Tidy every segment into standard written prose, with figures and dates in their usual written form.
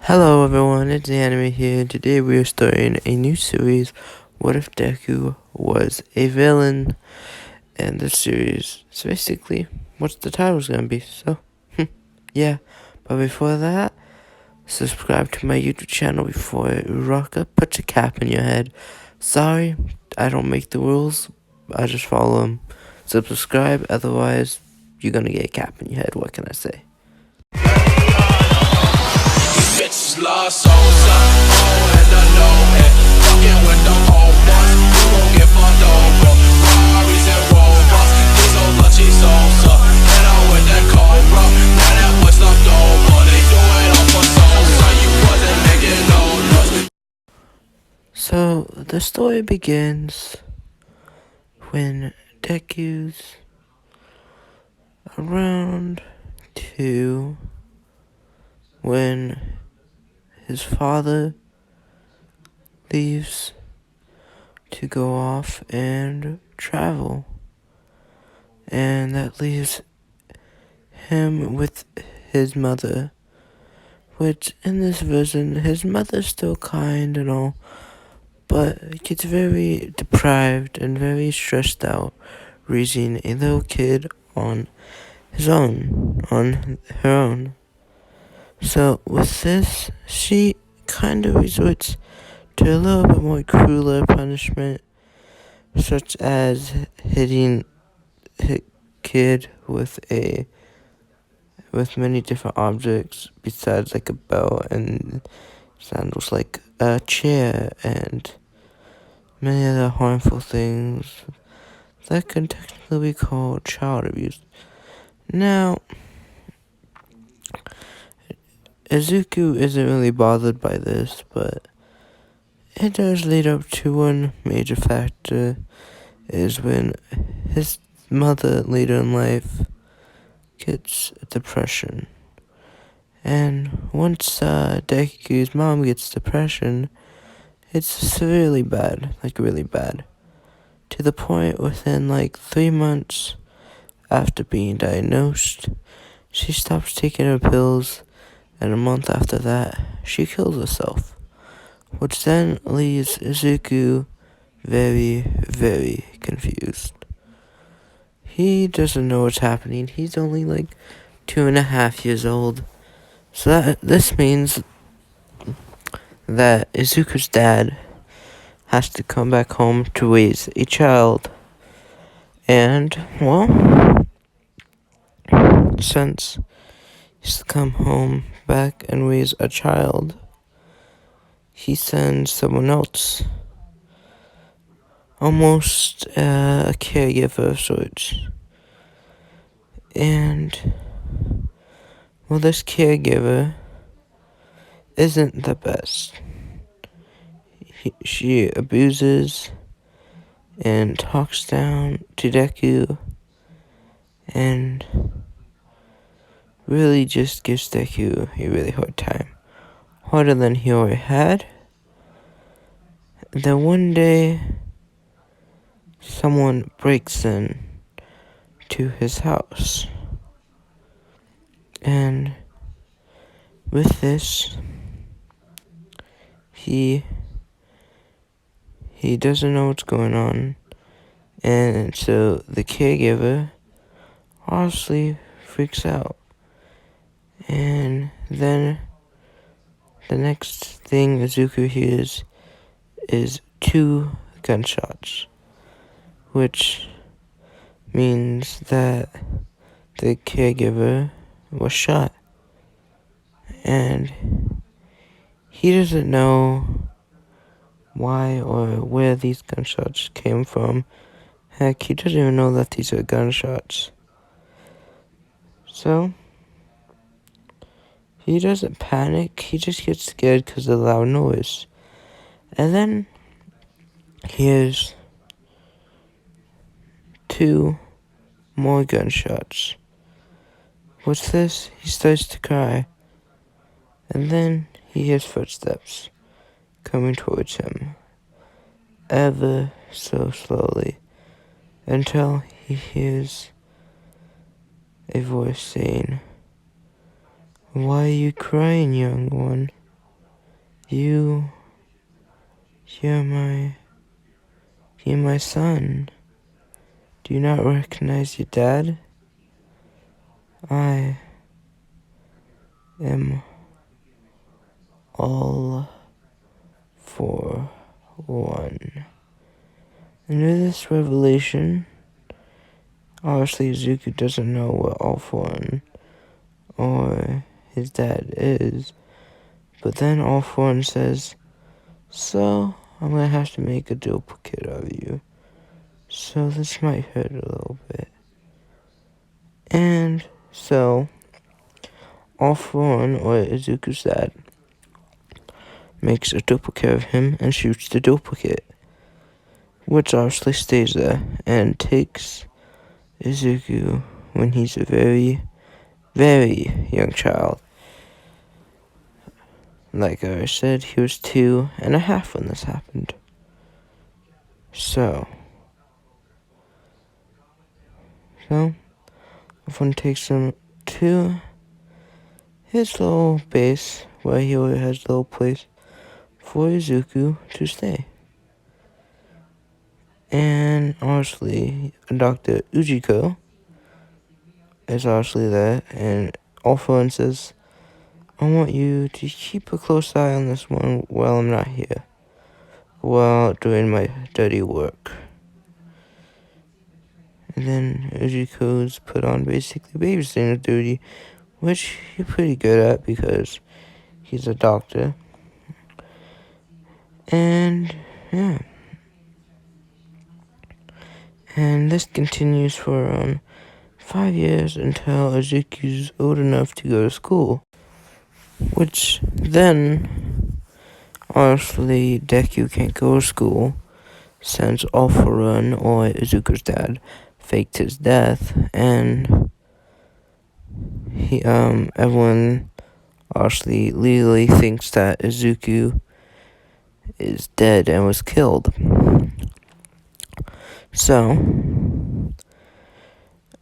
Hello everyone, it's Anime here. Today we are starting a new series, What If Deku Was a Villain? And this series is basically what the title's gonna be, so, yeah. But before that, subscribe to my YouTube channel before Uraka puts a cap in your head. Sorry, I don't make the rules, I just follow them. So subscribe, otherwise you're gonna get a cap in your head, what can I say? Bitches love souls up, and I know it. Fucking with the old ones, you won't get fucked over. Ferraris and Rovers, these old lunchy souls up. And I'm with that Cobra, now that boy slumped over. They do it all for souls, so you wasn't making no noise. So the story begins when Deku's around 2, when his father leaves to go off and travel, and that leaves him with his mother, which in this version his mother's still kind and all, but gets very deprived and very stressed out raising a little kid on her own. So with this, she kind of resorts to a little bit more crueler punishment, such as hitting a kid with many different objects besides like a belt and sandals, like a chair and many other harmful things that can technically be called child abuse. Now, Izuku isn't really bothered by this, but it does lead up to one major factor, is when his mother later in life gets depression. And once Deku's mom gets depression, it's severely bad, like really bad. To the point within like 3 months after being diagnosed, she stops taking her pills, and a month after that, she kills herself. Which then leaves Izuku very, very confused. He doesn't know what's happening. He's only like 2.5 years old. So this means that Izuku's dad has to come back home to raise a child. And, well, since he's to come home back and raise a child, he sends someone else, almost a caregiver of sorts. And, well, this caregiver isn't the best. She abuses and talks down to Deku and really just gives Deku a really hard time. Harder than he already had. Then one day, someone breaks in to his house. And with this, he doesn't know what's going on. And so the caregiver honestly freaks out. And then the next thing Izuku hears is 2 gunshots, which means that the caregiver was shot. And he doesn't know why or where these gunshots came from. Heck, he doesn't even know that these are gunshots. So, he doesn't panic, he just gets scared because of the loud noise. And then, he hears 2 more gunshots. What's this? He starts to cry. And then, he hears footsteps coming towards him, ever so slowly, until he hears a voice saying, "Why are you crying, young one?" You, you're my son. Do you not recognize your dad? I am all for one. And with this revelation, obviously Izuku doesn't know what all for one or his dad is. But then all for one says, so I'm gonna have to make a duplicate of you. So this might hurt a little bit. And so all for one, or Izuku's dad, makes a duplicate of him and shoots the duplicate, which obviously stays there and takes Izuku when he's a very, very young child. Like I said, he was 2.5 when this happened. So One takes him to his little base where he already has a little place for Izuku to stay. And obviously, Dr. Ujiko is obviously there, and All-For-One says, I want you to keep a close eye on this one while I'm not here, while doing my dirty work. And then Ujiko's put on basically babysitting duty, which he's pretty good at because he's a doctor. And yeah. And this continues for around 5 years until Izuku's old enough to go to school. Which then, honestly, Deku can't go to school since All-For-One, or Izuku's dad, faked his death, and everyone obviously legally thinks that Izuku is dead and was killed. So,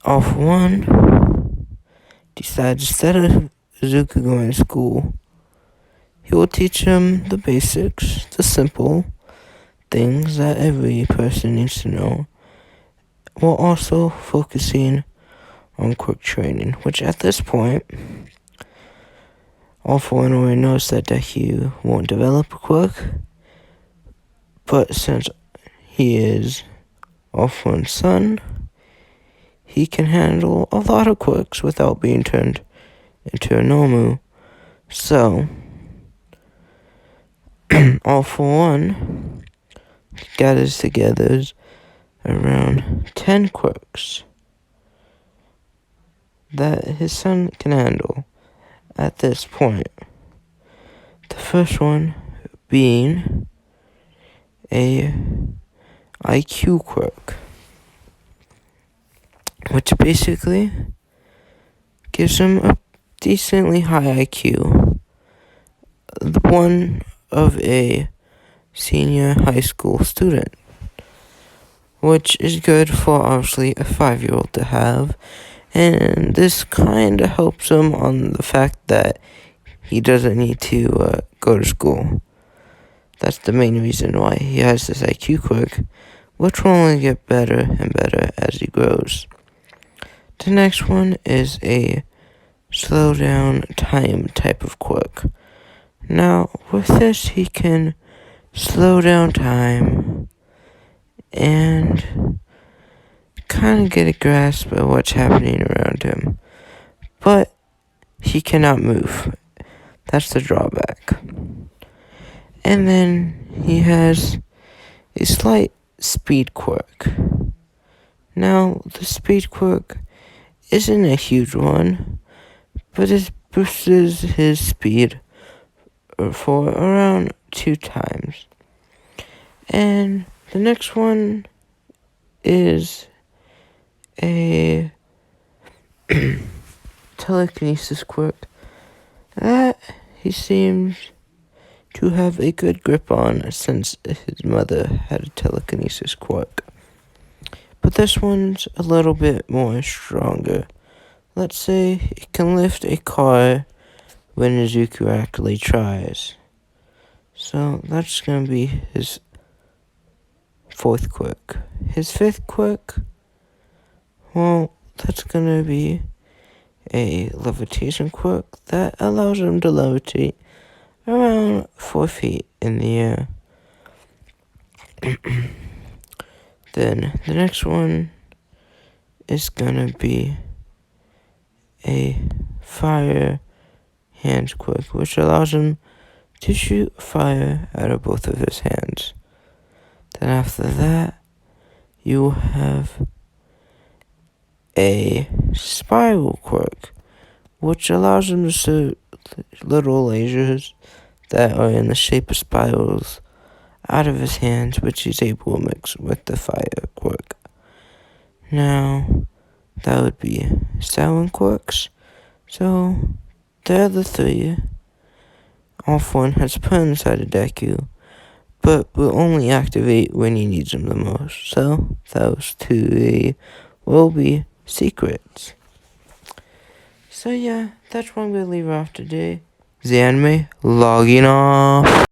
All-For-One decides instead of Izuku going to school, he will teach him the basics, the simple things that every person needs to know, while also focusing on quick training, which at this point, All-For-One already knows that Deku won't develop a quirk, but since he is All-For-One's son, he can handle a lot of quirks without being turned into a Nomu. So, All-For-One gathers together around 10 quirks that his son can handle at this point. The first one being a IQ quirk, which basically gives him a decently high IQ, the one of a senior high school student, which is good for obviously a 5-year-old to have, and this kind of helps him on the fact that he doesn't need to go to school. That's the main reason why he has this IQ quirk, which will only get better and better as he grows. The next one is a slow down time type of quirk. Now, with this, he can slow down time and kind of get a grasp of what's happening around him. But he cannot move. That's the drawback. And then he has a slight speed quirk. Now, the speed quirk isn't a huge one, but it boosts his speed for around 2 times. And the next one is a telekinesis quirk that he seems to have a good grip on since his mother had a telekinesis quirk. But this one's a little bit more stronger. Let's say it can lift a car when Izuku actually tries. So that's gonna be his fourth quirk. His fifth quirk, well, that's gonna be a levitation quirk that allows him to levitate around 4 feet in the air. Then the next one is gonna be a fire hand quirk, which allows him to shoot fire out of both of his hands. Then after that, you have a spiral quirk, which allows him to shoot little lasers that are in the shape of spirals out of his hands, which he's able to mix with the fire quirk. Now, that would be 7 quirks. So, the other 3, off one has put inside a deku, but will only activate when he needs them the most. So, those 2 will be secrets. So yeah, that's where I'm gonna leave off today. The anime logging off.